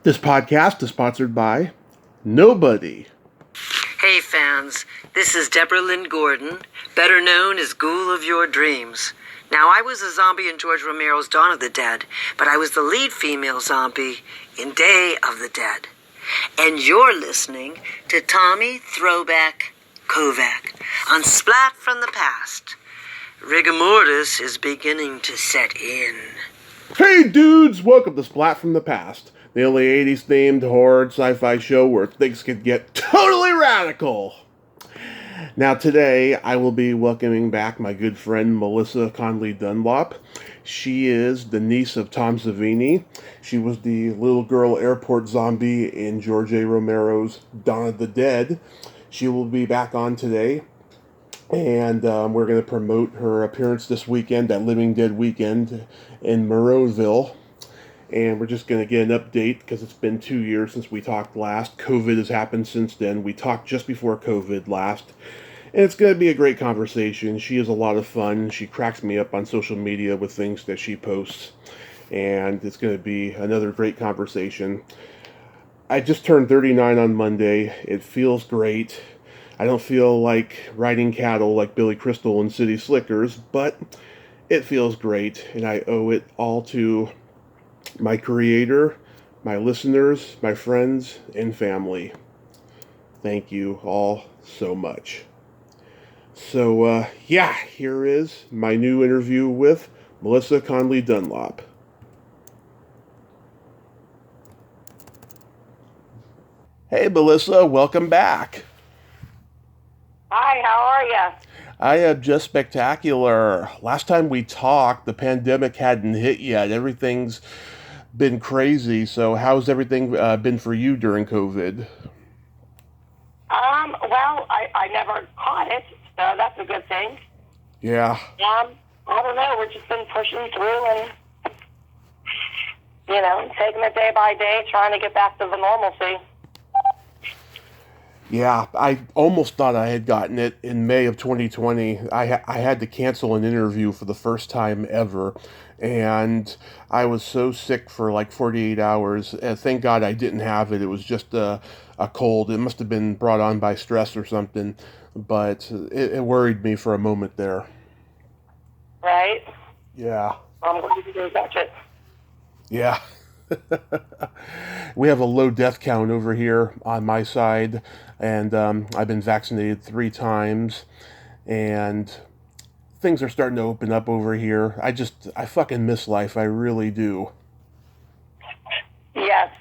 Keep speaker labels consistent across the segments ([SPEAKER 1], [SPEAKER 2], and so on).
[SPEAKER 1] This podcast is sponsored by nobody.
[SPEAKER 2] Hey fans, this is Deborah Lynn Gordon, better known as Ghoul of Your Dreams. Now, I was a zombie in George Romero's Dawn of the Dead, but I was the lead female zombie in Day of the Dead. And you're listening to Tommy Throwback Kovac on Splat from the Past. Rigor mortis is beginning to set in.
[SPEAKER 1] Hey dudes, welcome to Splat from the Past, the only 80s themed horror sci-fi show where things can get totally radical. Now today I will be welcoming back my good friend Melissa Connolly Dunlap. She is the niece of Tom Savini. She was the little girl airport zombie in George A. Romero's Dawn of the Dead. She will be back on today. And we're going to promote her appearance this weekend at Living Dead Weekend in Monroeville. And we're just going to get an update because it's been 2 years since we talked last. COVID has happened since then. We talked just before COVID last. And it's going to be a great conversation. She is a lot of fun. She cracks me up on social media with things that she posts. And it's going to be another great conversation. I just turned 39 on Monday. It feels great. I don't feel like riding cattle like Billy Crystal and City Slickers, but it feels great, and I owe it all to my creator, my listeners, my friends, and family. Thank you all so much. So, here is my new interview with Melissa Connolly Dunlap. Hey, Melissa, welcome back.
[SPEAKER 3] Hi, how are you?
[SPEAKER 1] I am just spectacular. Last time we talked, the pandemic hadn't hit yet. Everything's been crazy. So how's everything been for you during COVID?
[SPEAKER 3] Well, I never caught it, so that's a good thing.
[SPEAKER 1] Yeah.
[SPEAKER 3] I don't know. We've just been pushing through and, taking it day by day, trying to get back to the normalcy.
[SPEAKER 1] Yeah, I almost thought I had gotten it in May of 2020. I had to cancel an interview for the first time ever, and I was so sick for like 48 hours. Thank God I didn't have it. It was just a cold. It must have been brought on by stress or something, but it worried me for a moment there.
[SPEAKER 3] Right?
[SPEAKER 1] Yeah.
[SPEAKER 3] I'm glad you didn't catch it.
[SPEAKER 1] Yeah. We have a low death count over here on my side, and I've been vaccinated 3 times, and things are starting to open up over here. I fucking miss life. I really do.
[SPEAKER 3] Yes.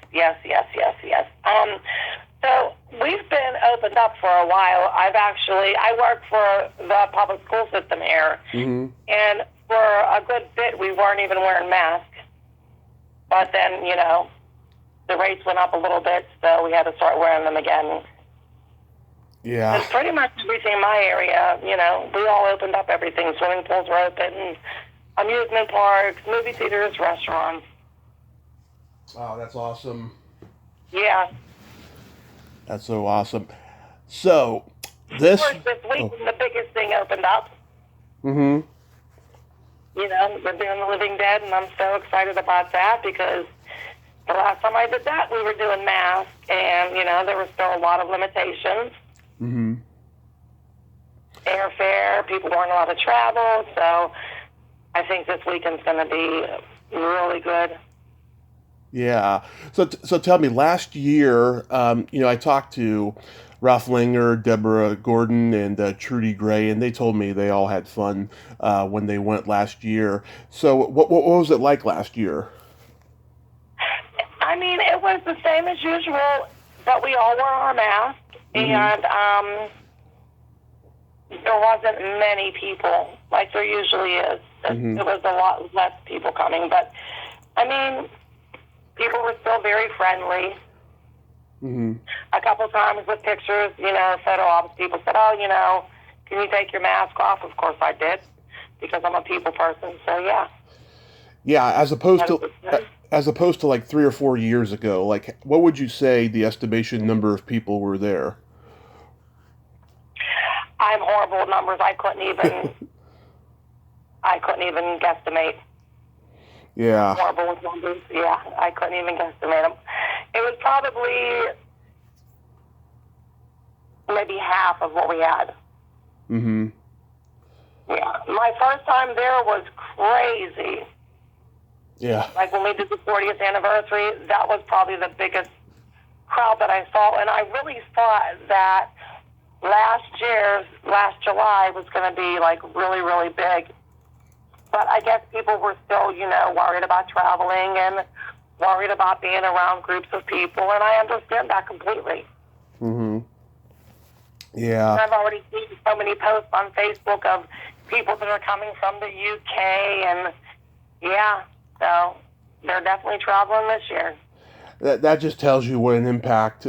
[SPEAKER 3] So we've been opened up for a while. I work for the public school system here, and for a good bit we weren't even wearing masks. But then, the rates went up a little bit, so we had to start wearing them again.
[SPEAKER 1] Yeah.
[SPEAKER 3] It's pretty much everything in my area, we all opened up everything. Swimming pools were open, amusement parks, movie theaters, restaurants.
[SPEAKER 1] Wow, that's awesome.
[SPEAKER 3] Yeah.
[SPEAKER 1] That's so awesome. So, this...
[SPEAKER 3] Of course, this week, the biggest thing opened up.
[SPEAKER 1] Mm-hmm.
[SPEAKER 3] We're doing The Living Dead, and I'm so excited about that because the last time I did that, we were doing masks, and, there was still a lot of limitations.
[SPEAKER 1] Mm-hmm.
[SPEAKER 3] Airfare, people weren't allowed to travel, so I think this weekend's going to be really good.
[SPEAKER 1] Yeah. So tell me, last year, I talked to Ralph Langer, Deborah Gordon, and Trudy Gray, and they told me they all had fun when they went last year. So what was it like last year?
[SPEAKER 3] I mean, it was the same as usual, but we all wore our masks, and there wasn't many people like there usually is. There was a lot less people coming, but, I mean, people were still very friendly. A couple times with pictures, photo ops, people said, can you take your mask off? Of course I did, because I'm a people person, so yeah.
[SPEAKER 1] Yeah, as opposed to like 3 or 4 years ago, like what would you say the estimation number of people were there?
[SPEAKER 3] I'm horrible with numbers. I couldn't even guesstimate.
[SPEAKER 1] Yeah.
[SPEAKER 3] Horrible with numbers. Yeah, I couldn't even guesstimate them. It was probably maybe half of what we had.
[SPEAKER 1] Mm-hmm.
[SPEAKER 3] Yeah. My first time there was crazy.
[SPEAKER 1] Yeah.
[SPEAKER 3] Like when we did the 40th anniversary, that was probably the biggest crowd that I saw. And I really thought that last July was going to be like really, really big. But I guess people were still, worried about traveling and worried about being around groups of people. And I understand that completely.
[SPEAKER 1] Mm-hmm. Yeah.
[SPEAKER 3] And I've already seen so many posts on Facebook of people that are coming from the UK. And yeah, so they're definitely traveling this year.
[SPEAKER 1] That just tells you what an impact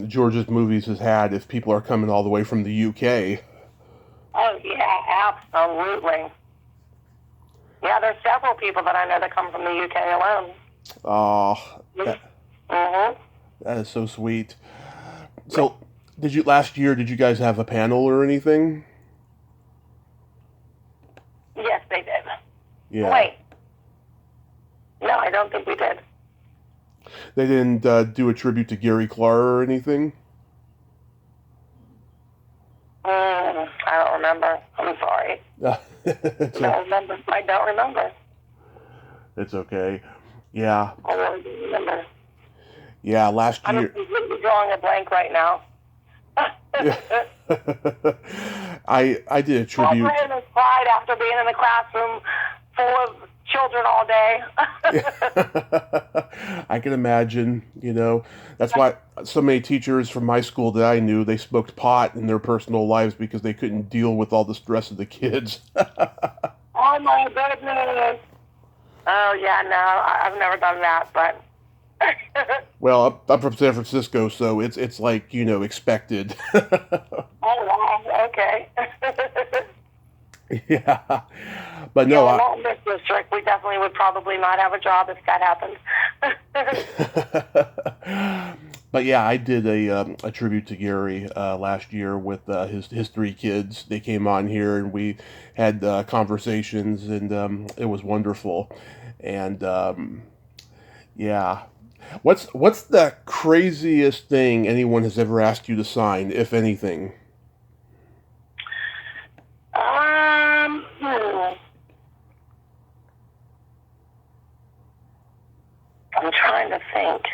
[SPEAKER 1] George's movies has had if people are coming all the way from the UK.
[SPEAKER 3] Oh, yeah, absolutely. Yeah, there's several people that I know that come from the UK alone.
[SPEAKER 1] Oh, that is so sweet. So, last year, did you guys have a panel or anything?
[SPEAKER 3] Yes, they did.
[SPEAKER 1] Yeah.
[SPEAKER 3] Wait. No, I don't think we did.
[SPEAKER 1] They didn't do a tribute to Gary Clark or anything?
[SPEAKER 3] I don't remember. I'm sorry. I don't remember.
[SPEAKER 1] It's okay. Yeah.
[SPEAKER 3] I really don't remember.
[SPEAKER 1] Yeah, last year.
[SPEAKER 3] I'm completely drawing a blank right now.
[SPEAKER 1] I did a tribute.
[SPEAKER 3] My brain is fried after being in the classroom full of children all day.
[SPEAKER 1] I can imagine, That's why so many teachers from my school that I knew, they smoked pot in their personal lives because they couldn't deal with all the stress of the kids.
[SPEAKER 3] Oh, my goodness. Oh, yeah, no, I've never done that, but...
[SPEAKER 1] Well, I'm from San Francisco, so it's like, expected.
[SPEAKER 3] Oh, wow, okay.
[SPEAKER 1] Yeah. But no,
[SPEAKER 3] not in this district. We definitely would probably not have a job if that happened.
[SPEAKER 1] But yeah, I did a tribute to Gary last year with his three kids. They came on here and we had conversations, and it was wonderful. And yeah, what's the craziest thing anyone has ever asked you to sign, if anything?
[SPEAKER 3] I'm trying to think.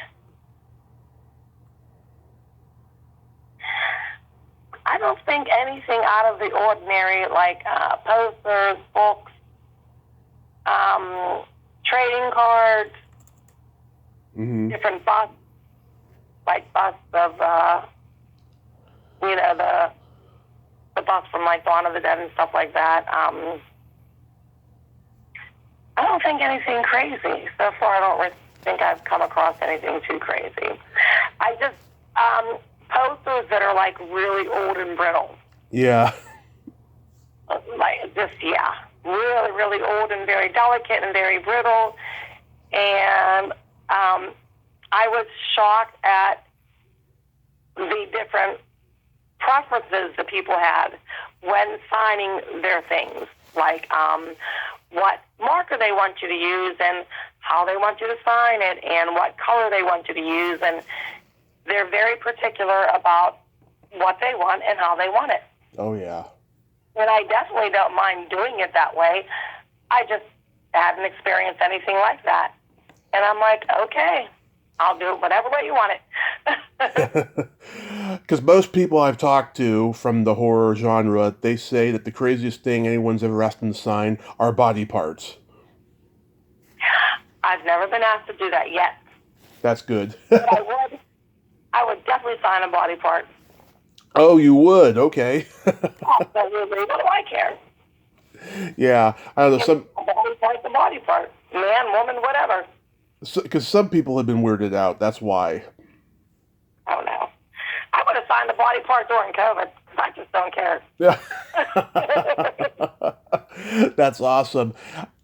[SPEAKER 3] I don't think anything out of the ordinary, like posters, books, trading cards, different busts, like busts of, the bust from like Dawn of the Dead and stuff like that. I don't think anything crazy. So far, I don't think I've come across anything too crazy. I just, posters that are like really old and brittle.
[SPEAKER 1] Yeah.
[SPEAKER 3] Like just, really, really old and very delicate and very brittle. And I was shocked at the different preferences that people had when signing their things. Like what marker they want you to use and how they want you to sign it and what color they want you to use. And they're very particular about what they want and how they want it.
[SPEAKER 1] Oh, yeah.
[SPEAKER 3] And I definitely don't mind doing it that way. I just haven't experienced anything like that. And I'm like, okay, I'll do it whatever way you want it.
[SPEAKER 1] Because most people I've talked to from the horror genre, they say that the craziest thing anyone's ever asked them to sign are body parts.
[SPEAKER 3] I've never been asked to do that yet.
[SPEAKER 1] That's good.
[SPEAKER 3] But I would definitely sign a body part.
[SPEAKER 1] Oh, you would? Okay.
[SPEAKER 3] Absolutely. What do I care?
[SPEAKER 1] Yeah. I don't know.
[SPEAKER 3] A body part's a body part. Man, woman, whatever.
[SPEAKER 1] Because some people have been weirded out. That's why.
[SPEAKER 3] Oh, no. I would have signed a body part during COVID. I just don't care.
[SPEAKER 1] Yeah. That's awesome.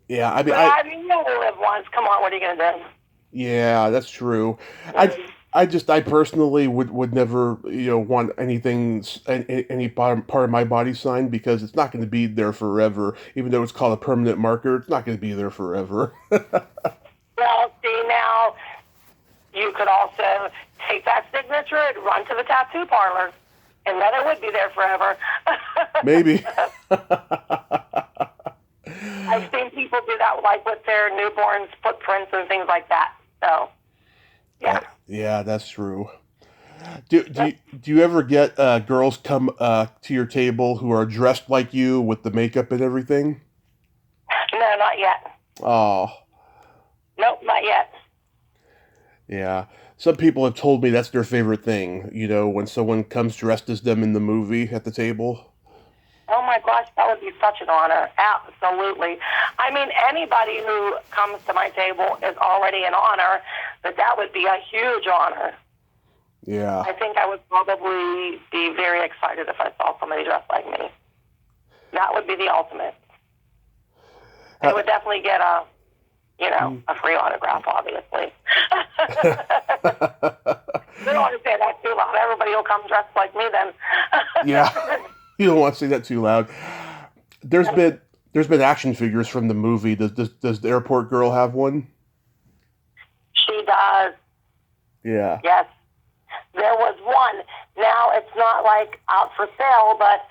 [SPEAKER 1] Yeah, I mean,
[SPEAKER 3] you only live once. Come on, what are you going to do?
[SPEAKER 1] Yeah, that's true. I personally would never, want any part of my body signed because it's not going to be there forever. Even though it's called a permanent marker, it's not going to be there forever.
[SPEAKER 3] Well, see, now, you could also take that signature and run to the tattoo parlor, and then it would be there forever.
[SPEAKER 1] Maybe.
[SPEAKER 3] I've seen people do that, like with their newborns' footprints and things like that. So, yeah.
[SPEAKER 1] Yeah, that's true. Do you ever get girls come to your table who are dressed like you with the makeup and everything?
[SPEAKER 3] No, not yet.
[SPEAKER 1] Oh.
[SPEAKER 3] Nope, not yet.
[SPEAKER 1] Yeah. Some people have told me that's their favorite thing, when someone comes dressed as them in the movie at the table.
[SPEAKER 3] Oh my gosh, that would be such an honor. Absolutely. I mean, anybody who comes to my table is already an honor, but that would be a huge honor.
[SPEAKER 1] Yeah.
[SPEAKER 3] I think I would probably be very excited if I saw somebody dressed like me. That would be the ultimate. They would definitely get a free autograph, obviously. We don't want to say that too loud. Everybody will come dressed like me then.
[SPEAKER 1] Yeah. You don't want to say that too loud. There's been action figures from the movie. Does the airport girl have one?
[SPEAKER 3] She does.
[SPEAKER 1] Yeah.
[SPEAKER 3] Yes. There was one. Now, it's not like out for sale, but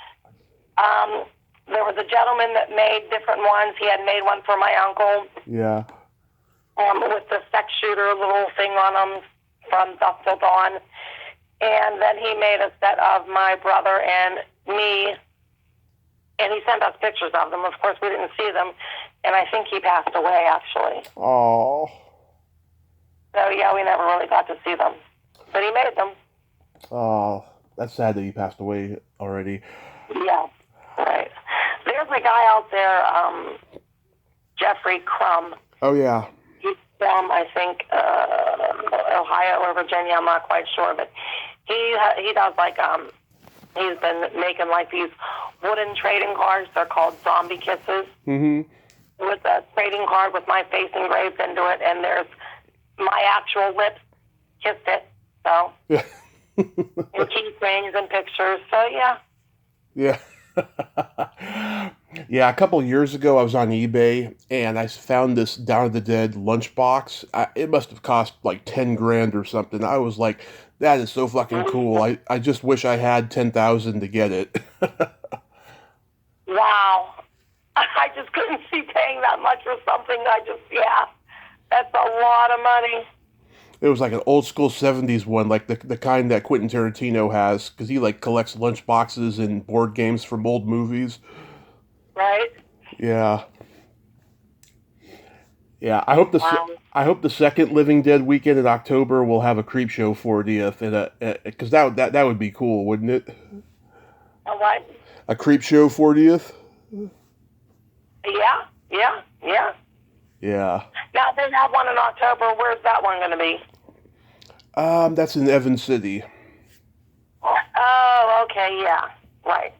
[SPEAKER 3] there was a gentleman that made different ones. He had made one for my uncle.
[SPEAKER 1] Yeah.
[SPEAKER 3] With the sex shooter little thing on them from Dusk Till Dawn. And then he made a set of my brother and me, and he sent us pictures of them. Of course, we didn't see them, and I think he passed away, actually.
[SPEAKER 1] Oh.
[SPEAKER 3] So, yeah, we never really got to see them. But he made them.
[SPEAKER 1] Oh, that's sad that he passed away already.
[SPEAKER 3] Yeah, right. There's a guy out there, Jeffrey Crum.
[SPEAKER 1] Oh, yeah.
[SPEAKER 3] He's from, I think, Ohio or Virginia. I'm not quite sure, but he does like he's been making like these wooden trading cards. They're called zombie kisses.
[SPEAKER 1] Mm-hmm.
[SPEAKER 3] With a trading card with my face engraved into it, and there's my actual lips kissed it. So,
[SPEAKER 1] Yeah.
[SPEAKER 3] and key rings and pictures. So yeah.
[SPEAKER 1] Yeah. Yeah, a couple of years ago, I was on eBay, and I found this Dawn of the Dead lunchbox. It must have cost like 10 grand or something. I was like, that is so fucking cool. I just wish I had 10,000 to get it.
[SPEAKER 3] Wow. I just couldn't see paying that much for something. That's a lot of money.
[SPEAKER 1] It was like an old school 70s one, like the kind that Quentin Tarantino has, because he like collects lunchboxes and board games from old movies.
[SPEAKER 3] Right?
[SPEAKER 1] Yeah. Yeah, I hope the second Living Dead weekend in October will have a creep show 40th, and because that would be cool, wouldn't it?
[SPEAKER 3] A what?
[SPEAKER 1] A creep show 40th.
[SPEAKER 3] Yeah.
[SPEAKER 1] Yeah.
[SPEAKER 3] Now they have one in October. Where's that one going to be?
[SPEAKER 1] That's in Evans City.
[SPEAKER 3] Oh, okay, yeah, right.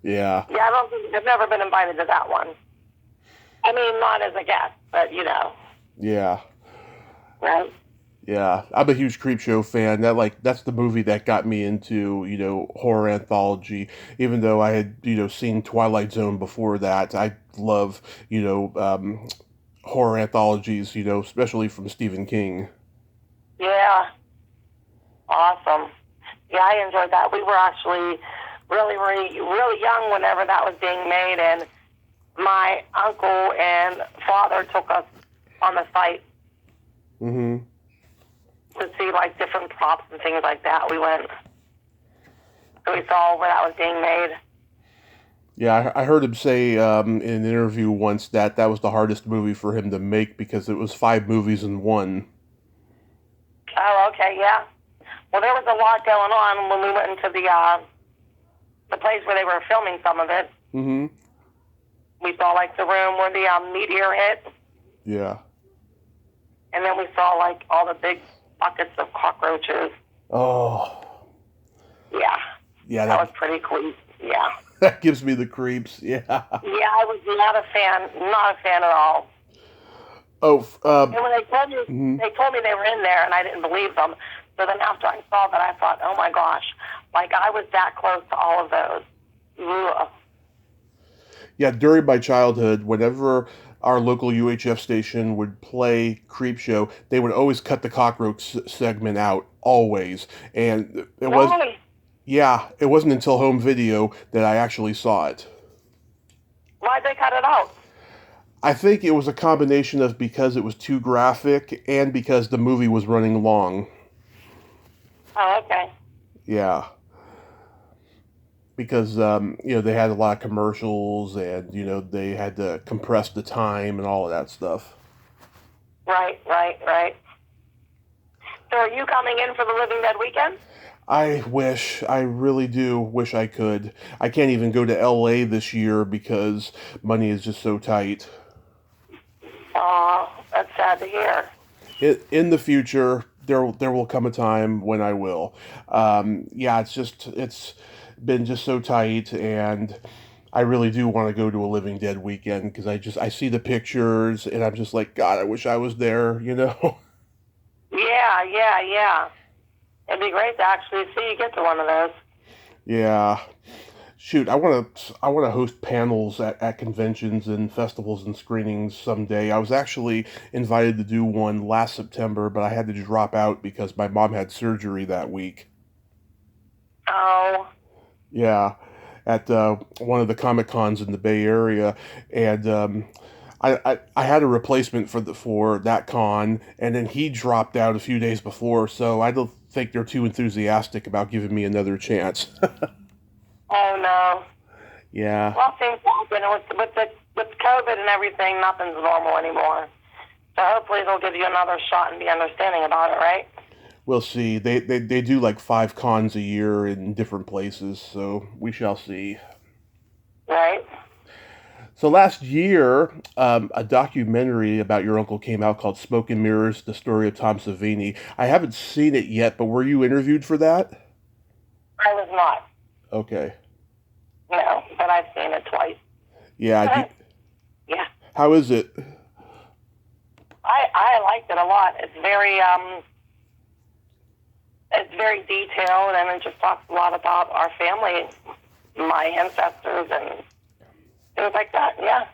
[SPEAKER 1] Yeah.
[SPEAKER 3] Yeah, I've never been invited to that one. I mean, not as a guest, but
[SPEAKER 1] Yeah.
[SPEAKER 3] Right?
[SPEAKER 1] Yeah. I'm a huge Creepshow fan. That's the movie that got me into, horror anthology. Even though I had, seen Twilight Zone before that, I love, horror anthologies, especially from Stephen King.
[SPEAKER 3] Yeah. Awesome. Yeah, I enjoyed that. We were actually really, really, really young whenever that was being made, and my uncle and father took us on the site
[SPEAKER 1] Mm-hmm.
[SPEAKER 3] to see like different props and things like that. We went, so we saw where that was being made.
[SPEAKER 1] Yeah, I heard him say in an interview once that was the hardest movie for him to make because it was 5 movies in one.
[SPEAKER 3] Oh, okay, yeah. Well, there was a lot going on when we went into the place where they were filming some of it.
[SPEAKER 1] Mm-hmm.
[SPEAKER 3] We saw like the room where the meteor hit,
[SPEAKER 1] Yeah.
[SPEAKER 3] and then we saw like all the big buckets of cockroaches.
[SPEAKER 1] Oh.
[SPEAKER 3] Yeah.
[SPEAKER 1] Yeah,
[SPEAKER 3] That was pretty cool. Yeah.
[SPEAKER 1] that gives me the creeps. Yeah.
[SPEAKER 3] Yeah, I was not a fan at all.
[SPEAKER 1] Oh.
[SPEAKER 3] And when they told me,
[SPEAKER 1] Mm-hmm.
[SPEAKER 3] they were in there, and I didn't believe them. So then after I saw that, I thought, oh my gosh, like I was that close to all of those. Ugh.
[SPEAKER 1] Yeah, during my childhood, whenever our local UHF station would play Creepshow, they would always cut the cockroach segment out, always. And it was,
[SPEAKER 3] Really?
[SPEAKER 1] yeah, it wasn't until home video that I actually saw it.
[SPEAKER 3] Why'd they cut it out?
[SPEAKER 1] I think it was a combination of because it was too graphic and because the movie was running long.
[SPEAKER 3] Oh, okay.
[SPEAKER 1] Yeah. Because, they had a lot of commercials and, they had to compress the time and all of that stuff.
[SPEAKER 3] Right. So are you coming in for the Living Dead weekend?
[SPEAKER 1] I really do wish I could. I can't even go to LA this year because money is just so tight.
[SPEAKER 3] Oh, that's sad to hear.
[SPEAKER 1] In the future, there will come a time when I will. It's been just so tight, and I really do want to go to a Living Dead weekend because I see the pictures and I'm just like, God, I wish I was there.
[SPEAKER 3] Yeah. It'd be great to actually see you get to one of those.
[SPEAKER 1] Yeah. Shoot, I want to host panels at conventions and festivals and screenings someday. I was actually invited to do one last September, but I had to drop out because my mom had surgery that week.
[SPEAKER 3] Oh.
[SPEAKER 1] Yeah, at one of the Comic Cons in the Bay Area, and I had a replacement for that con, and then he dropped out a few days before, so I don't think they're too enthusiastic about giving me another chance.
[SPEAKER 3] Oh no.
[SPEAKER 1] Yeah.
[SPEAKER 3] Well, things happen with COVID and everything. Nothing's normal anymore. So hopefully they'll give you another shot and be understanding about it, right?
[SPEAKER 1] We'll see. They do like 5 cons a year in different places, so we shall see.
[SPEAKER 3] Right.
[SPEAKER 1] So last year, a documentary about your uncle came out called Smoke and Mirrors, The Story of Tom Savini. I haven't seen it yet, but were you interviewed for that?
[SPEAKER 3] I was not.
[SPEAKER 1] Okay.
[SPEAKER 3] No, but I've seen it twice.
[SPEAKER 1] Yeah.
[SPEAKER 3] Yeah.
[SPEAKER 1] How is it?
[SPEAKER 3] I liked it a lot. It's very detailed, and it just talks a lot about our family, my ancestors, and things like that. Yeah.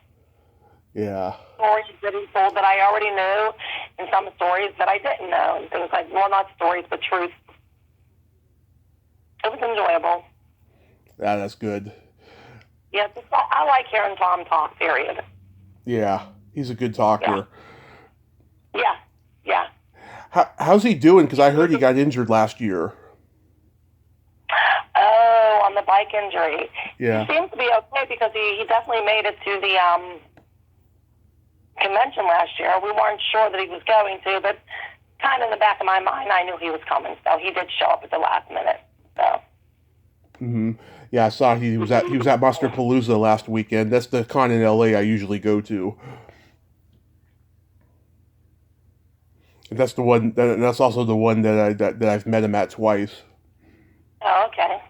[SPEAKER 1] Yeah.
[SPEAKER 3] Stories that he told that I already knew, and some stories that I didn't know, and things like, well, not stories, but truth. It was enjoyable.
[SPEAKER 1] Yeah, that's good.
[SPEAKER 3] Yeah, I like hearing Tom talk, period.
[SPEAKER 1] Yeah, he's a good talker.
[SPEAKER 3] Yeah.
[SPEAKER 1] How's he doing? Because I heard he got injured last year.
[SPEAKER 3] Oh, on the bike injury.
[SPEAKER 1] Yeah.
[SPEAKER 3] He seems to be okay because he definitely made it to the convention last year. We weren't sure that he was going to, but kind of in the back of my mind, I knew he was coming. So he did show up at the last minute. So.
[SPEAKER 1] Yeah, I saw he was at Monsterpalooza last weekend. That's the con in LA I usually go to. And that's the one. That's also the one that I've met him at twice.
[SPEAKER 3] Oh, okay.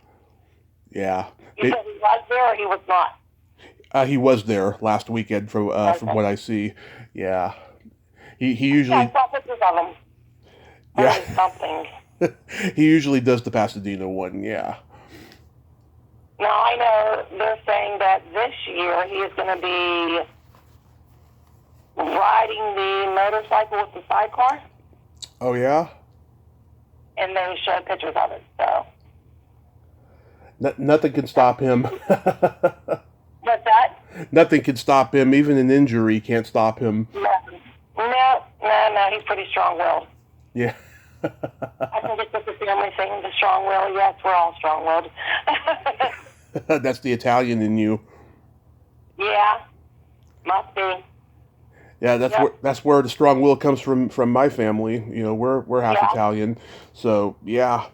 [SPEAKER 1] Yeah.
[SPEAKER 3] You said he was there or he was not?
[SPEAKER 1] He was there last weekend from what I see. Yeah. He usually.
[SPEAKER 3] Yeah, I saw pictures of him.
[SPEAKER 1] Yeah.
[SPEAKER 3] Something.
[SPEAKER 1] He usually does the Pasadena one. Yeah.
[SPEAKER 3] Now, I know they're saying that this year he is going to be riding the motorcycle with the sidecar.
[SPEAKER 1] Oh, yeah?
[SPEAKER 3] And they showed pictures of it, so.
[SPEAKER 1] Nothing can stop him.
[SPEAKER 3] What's that?
[SPEAKER 1] Nothing can stop him. Even an injury can't stop him.
[SPEAKER 3] No, he's pretty strong-willed.
[SPEAKER 1] Yeah.
[SPEAKER 3] I think it's just a family thing, the strong-willed. Yes, we're all strong-willed.
[SPEAKER 1] That's the Italian in you.
[SPEAKER 3] Yeah, must be.
[SPEAKER 1] Yeah, that's where the strong will comes from my family. We're half Italian, so yeah.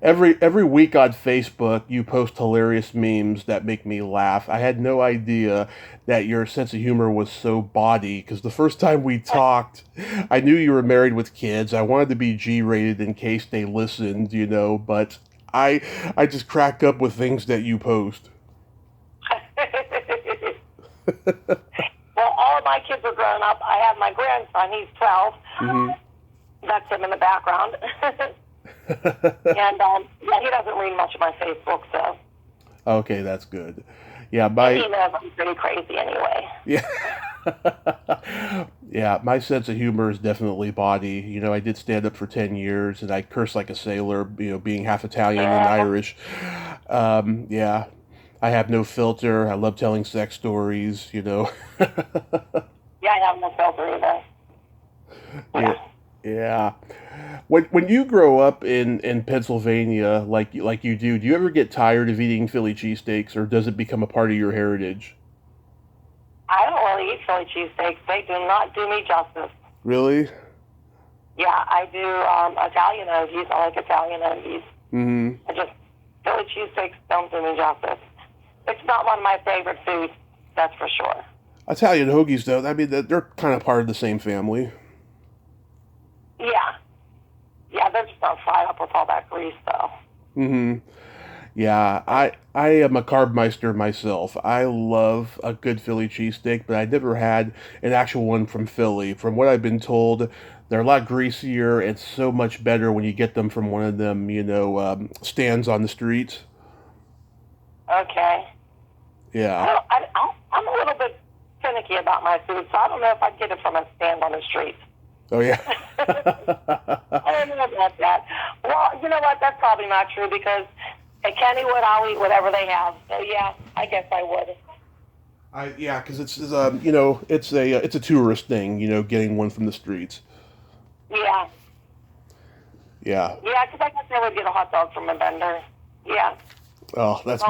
[SPEAKER 1] Every week on Facebook, you post hilarious memes that make me laugh. I had no idea that your sense of humor was so bawdy, because the first time we talked, I knew you were married with kids. I wanted to be G-rated in case they listened, but I just crack up with things that you post.
[SPEAKER 3] Well, all of my kids are grown up. I have my grandson. He's 12. Mm-hmm. That's him in the background. And he doesn't read much of my Facebook, so.
[SPEAKER 1] Okay, that's good. Yeah,
[SPEAKER 3] And he knows I'm pretty crazy anyway.
[SPEAKER 1] yeah. Yeah, my sense of humor is definitely body. I did stand up for 10 years and I curse like a sailor, being half Italian and
[SPEAKER 3] Yeah.
[SPEAKER 1] Irish. Yeah, I have no filter. I love telling sex stories.
[SPEAKER 3] Yeah, I have no filter either.
[SPEAKER 1] Yeah,
[SPEAKER 3] Yeah.
[SPEAKER 1] yeah. When you grow up in Pennsylvania, like you do you ever get tired of eating Philly cheesesteaks, or does it become a part of your heritage?
[SPEAKER 3] I don't really eat Philly cheesesteaks. They do not do me justice.
[SPEAKER 1] Really?
[SPEAKER 3] Yeah, I do Italian hoagies. I like Italian hoagies.
[SPEAKER 1] Mm-hmm.
[SPEAKER 3] I just, Philly cheesesteaks don't do me justice. It's not one of my favorite foods, that's for sure.
[SPEAKER 1] Italian hoagies, though, I mean, they're kind of part of the same family.
[SPEAKER 3] Yeah. Yeah, they're just not fried up with all that grease, though.
[SPEAKER 1] Mm-hmm. Yeah, I am a carbmeister myself. I love a good Philly cheesesteak, but I never had an actual one from Philly. From what I've been told, they're a lot greasier and so much better when you get them from one of them, stands on the streets.
[SPEAKER 3] Okay.
[SPEAKER 1] Yeah.
[SPEAKER 3] I'm a little bit finicky about my food, so I don't know if I'd get it from a stand on the street.
[SPEAKER 1] Oh, yeah.
[SPEAKER 3] I don't know about that. Well, you know what? That's probably not true because at Kennywood, I'll eat whatever they have. So, yeah, I guess I would.
[SPEAKER 1] Yeah, because it's a tourist thing, getting one from the streets.
[SPEAKER 3] Yeah.
[SPEAKER 1] Yeah.
[SPEAKER 3] Yeah, because I guess I would get a hot dog from a vendor. Yeah.
[SPEAKER 1] Oh, that's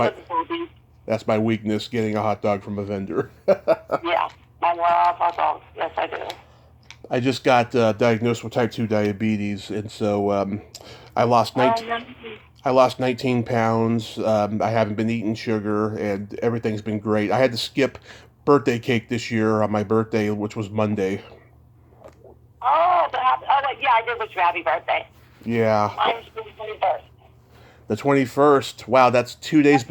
[SPEAKER 1] my weakness, getting a hot dog from a vendor.
[SPEAKER 3] Yeah. I love hot dogs. Yes, I do.
[SPEAKER 1] I just got diagnosed with type 2 diabetes, and so I lost 19 pounds. I haven't been eating sugar, and everything's been great. I had to skip birthday cake this year on my birthday, which was Monday.
[SPEAKER 3] Yeah, I did wish you happy birthday.
[SPEAKER 1] Yeah.
[SPEAKER 3] Mine's the 21st.
[SPEAKER 1] The 21st. Wow, that's 2 days.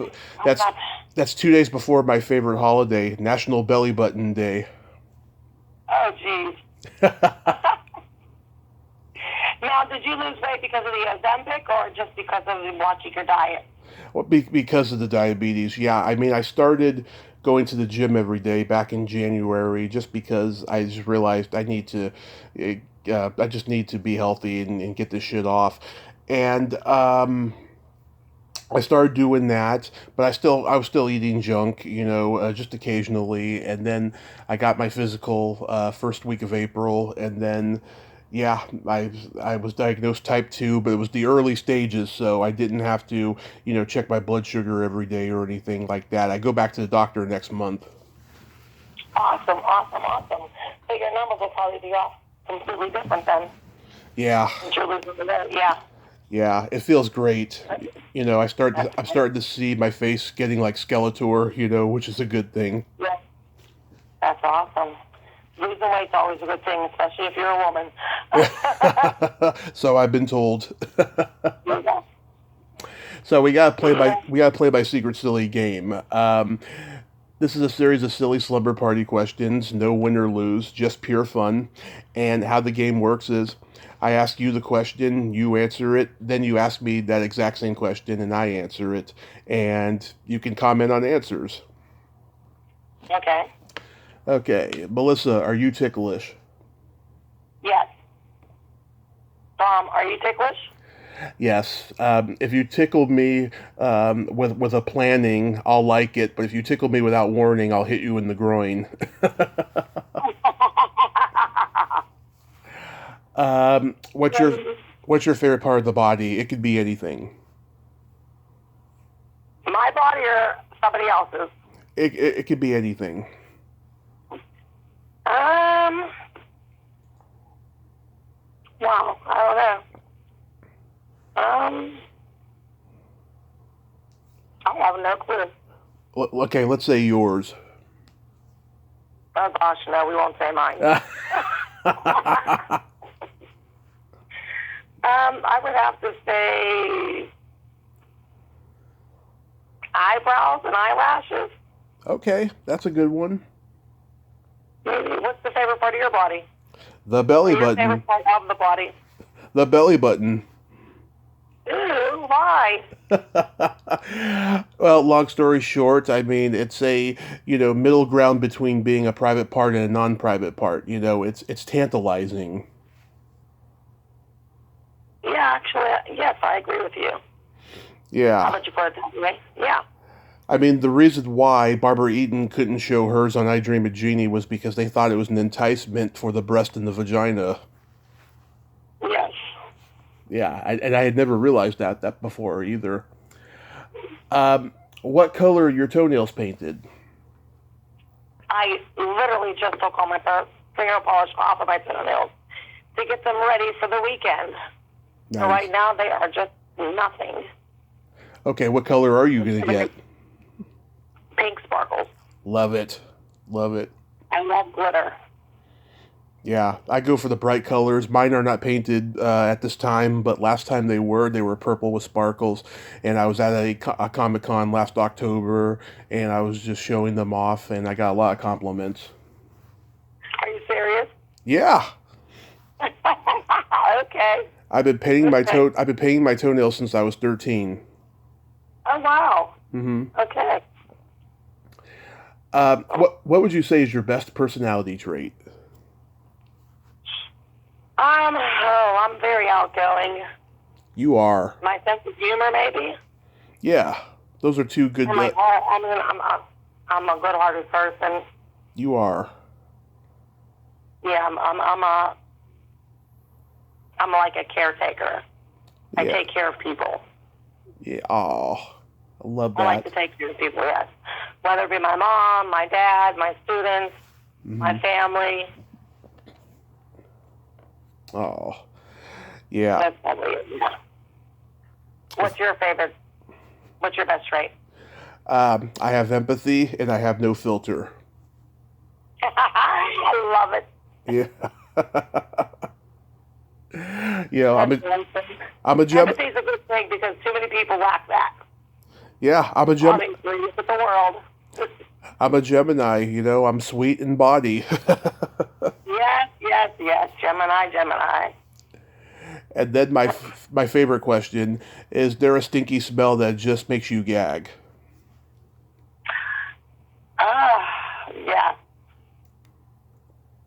[SPEAKER 1] That's 2 days before my favorite holiday, National Belly Button Day.
[SPEAKER 3] Oh, geez. Now, did you lose weight because of the Ozempic or just because of watching your diet?
[SPEAKER 1] Well, because of the diabetes, yeah. I mean, I started going to the gym every day back in January just because I just realized I just need to be healthy and get this shit off. And I started doing that, but I was still eating junk, just occasionally. And then I got my physical first week of April, and then yeah, I was diagnosed type 2, but it was the early stages, so I didn't have to, check my blood sugar every day or anything like that. I go back to the doctor next month.
[SPEAKER 3] Awesome. So your numbers will probably be off completely different then.
[SPEAKER 1] Yeah.
[SPEAKER 3] Since you're losing the weight, yeah.
[SPEAKER 1] Yeah, it feels great. I'm starting to see my face getting like Skeletor, which is a good thing.
[SPEAKER 3] Yeah. That's awesome. Losing weight's always a good thing, especially if you're a woman.
[SPEAKER 1] So I've been told.
[SPEAKER 3] Yeah.
[SPEAKER 1] So we gotta play by secret silly game. This is a series of silly slumber party questions, no win or lose, just pure fun. And how the game works is, I ask you the question, you answer it, then you ask me that exact same question, and I answer it, and you can comment on answers.
[SPEAKER 3] Okay.
[SPEAKER 1] Okay, Melissa, are you ticklish?
[SPEAKER 3] Yes. Are you ticklish?
[SPEAKER 1] Yes. If you tickle me with a planning, I'll like it. But if you tickle me without warning, I'll hit you in the groin. What's your favorite part of the body? It could be anything.
[SPEAKER 3] My body or somebody else's?
[SPEAKER 1] It could be anything.
[SPEAKER 3] Wow, I don't know. I have no clue.
[SPEAKER 1] Okay, let's say yours.
[SPEAKER 3] Oh gosh, no, we won't say mine. I would have to say eyebrows and eyelashes.
[SPEAKER 1] Okay, that's a good one.
[SPEAKER 3] Maybe. What's the favorite part of your body?
[SPEAKER 1] The belly
[SPEAKER 3] Your
[SPEAKER 1] button.
[SPEAKER 3] favorite part of the body?
[SPEAKER 1] The belly button.
[SPEAKER 3] Ew, why?
[SPEAKER 1] Well, long story short, I mean, it's a, middle ground between being a private part and a non-private part. It's tantalizing.
[SPEAKER 3] Yeah, actually, yes, I agree with you. How
[SPEAKER 1] Yeah.
[SPEAKER 3] about you put it that way? Yeah.
[SPEAKER 1] I mean, the reason why Barbara Eaton couldn't show hers on I Dream of Jeannie was because they thought it was an enticement for the breast and the vagina.
[SPEAKER 3] Yes.
[SPEAKER 1] Yeah, and I had never realized that before either. What color are your toenails painted?
[SPEAKER 3] I literally just took all my finger polish off of my fingernails to get them ready for the weekend.
[SPEAKER 1] Nice.
[SPEAKER 3] So right now they are just nothing.
[SPEAKER 1] Okay, what color are you going to get?
[SPEAKER 3] Pink sparkles.
[SPEAKER 1] Love it. Love it.
[SPEAKER 3] I love glitter.
[SPEAKER 1] Yeah, I go for the bright colors. Mine are not painted at this time, but last time they were. They were purple with sparkles. And I was at a Comic-Con last October, and I was just showing them off, and I got a lot of compliments.
[SPEAKER 3] Are you serious?
[SPEAKER 1] Yeah.
[SPEAKER 3] Okay.
[SPEAKER 1] I've been painting my toenails since I was 13.
[SPEAKER 3] Oh, wow.
[SPEAKER 1] Mm-hmm.
[SPEAKER 3] Okay.
[SPEAKER 1] What would you say is your best personality trait?
[SPEAKER 3] I'm very outgoing.
[SPEAKER 1] You are.
[SPEAKER 3] My sense of humor, maybe.
[SPEAKER 1] Yeah, those are two good.
[SPEAKER 3] I'm a good-hearted person.
[SPEAKER 1] You are.
[SPEAKER 3] Yeah, I'm like a caretaker. I
[SPEAKER 1] Yeah.
[SPEAKER 3] take care of people.
[SPEAKER 1] Yeah. Oh, I love that.
[SPEAKER 3] I like to take care of people. Yes, whether it be my mom, my dad, my students, my family.
[SPEAKER 1] Oh, yeah.
[SPEAKER 3] That's probably it. Yeah. What's your favorite? What's your best trait?
[SPEAKER 1] I have empathy and I have no filter.
[SPEAKER 3] I love it.
[SPEAKER 1] Yeah. I'm a Gem.
[SPEAKER 3] Empathy is a good thing because too many people lack that.
[SPEAKER 1] Yeah, I'm a
[SPEAKER 3] Obviously, look at the world.
[SPEAKER 1] I'm a Gemini. I'm sweet in body.
[SPEAKER 3] Yes. Gemini.
[SPEAKER 1] And then my favorite question is: there a stinky smell that just makes you gag?
[SPEAKER 3] Yeah.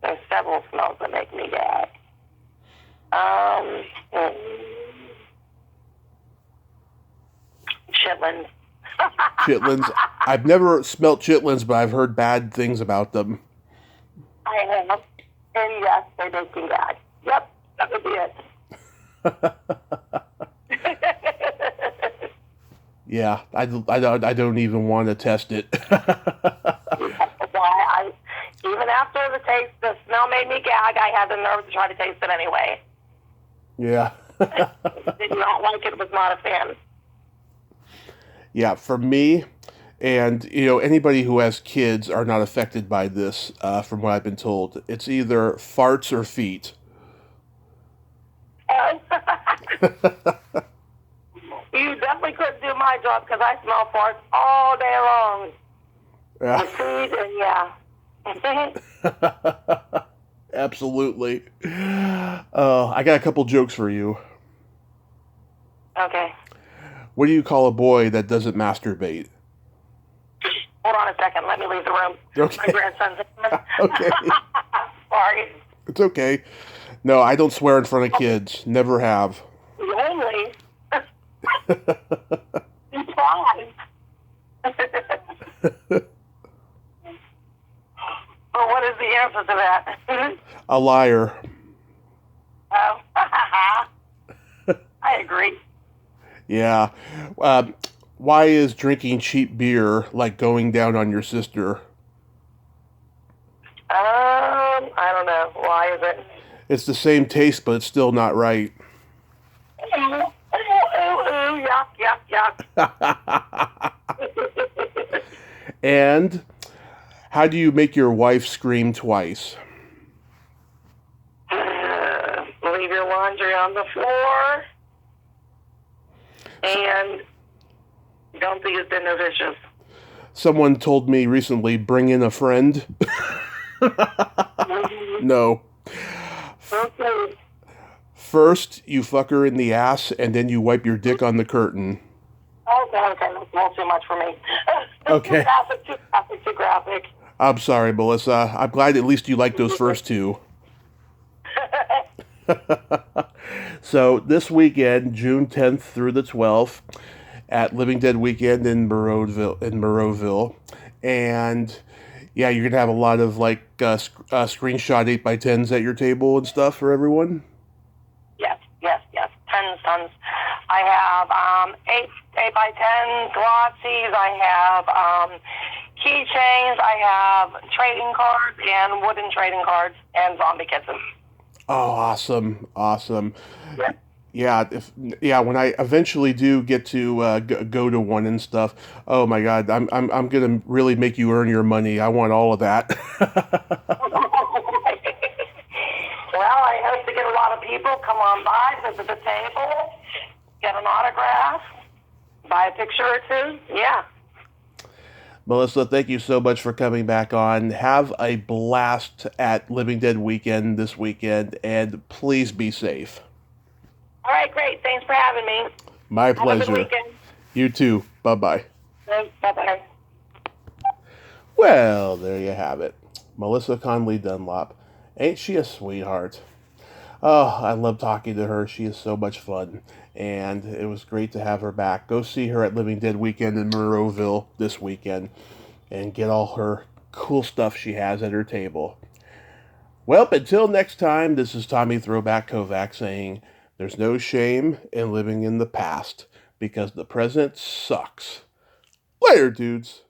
[SPEAKER 3] There's several smells that make me gag. Chitlins.
[SPEAKER 1] Chitlins. I've never smelt chitlins, but I've heard bad things about them.
[SPEAKER 3] I have. And yes, they make me gag. Yep, that would be it.
[SPEAKER 1] Yeah, I don't even want to test it.
[SPEAKER 3] Why even after the smell made me gag, I had the nerve to try to taste it anyway.
[SPEAKER 1] Yeah.
[SPEAKER 3] Did not like it, was not a fan.
[SPEAKER 1] Yeah, for me, and anybody who has kids are not affected by this, from what I've been told. It's either farts or feet.
[SPEAKER 3] You definitely couldn't do my job because I smell farts all day long.
[SPEAKER 1] Yeah.
[SPEAKER 3] The food and yeah.
[SPEAKER 1] Absolutely. I got a couple jokes for you.
[SPEAKER 3] Okay.
[SPEAKER 1] What do you call a boy that doesn't masturbate?
[SPEAKER 3] Hold on a second. Let me leave the room.
[SPEAKER 1] Okay.
[SPEAKER 3] My grandson's in.
[SPEAKER 1] Okay.
[SPEAKER 3] Sorry.
[SPEAKER 1] It's okay. No, I don't swear in front of kids. Never have.
[SPEAKER 3] Lonely. You tried. Well, what is the answer to that?
[SPEAKER 1] A liar.
[SPEAKER 3] Oh. I agree.
[SPEAKER 1] Yeah. Why is drinking cheap beer like going down on your sister?
[SPEAKER 3] I don't know. Why is it?
[SPEAKER 1] It's the same taste, but it's still not right.
[SPEAKER 3] Ooh, yuck.
[SPEAKER 1] And how do you make your wife scream twice?
[SPEAKER 3] Leave your laundry on the floor. And don't be as dinner vicious.
[SPEAKER 1] Someone told me recently, bring in a friend. No.
[SPEAKER 3] Okay.
[SPEAKER 1] First, you fuck her in the ass, and then you wipe your dick on the curtain.
[SPEAKER 3] Okay, that's a little too much for me.
[SPEAKER 1] Okay.
[SPEAKER 3] Too graphic.
[SPEAKER 1] I'm sorry, Melissa. I'm glad at least you like those first two. So this weekend, June 10th through the 12th, at Living Dead Weekend in Moreauville, and yeah, you're gonna have a lot of like screenshot 8x10s at your table and stuff for everyone.
[SPEAKER 3] Yes. Tons. I have 8x10 glossies. I have keychains. I have trading cards and wooden trading cards and zombie kittens.
[SPEAKER 1] Oh, awesome! Yeah. When I eventually do get to go to one and stuff, oh my God, I'm gonna really make you earn your money. I want all of that.
[SPEAKER 3] Well, I hope to get a lot of people come on by, visit the table, get an autograph, buy a picture or two. Yeah.
[SPEAKER 1] Melissa, thank you so much for coming back on. Have a blast at Living Dead Weekend this weekend, and please be safe.
[SPEAKER 3] All right, great. Thanks for having me.
[SPEAKER 1] My pleasure.
[SPEAKER 3] Have a good weekend.
[SPEAKER 1] You too. Bye-bye.
[SPEAKER 3] Thanks. Bye-bye.
[SPEAKER 1] Well, there you have it. Melissa Connolly Dunlap. Ain't she a sweetheart? Oh, I love talking to her. She is so much fun. And it was great to have her back. Go see her at Living Dead Weekend in Moreauville this weekend and get all her cool stuff she has at her table. Well, until next time, this is Tommy Throwback Kovac saying, there's no shame in living in the past because the present sucks. Later, dudes.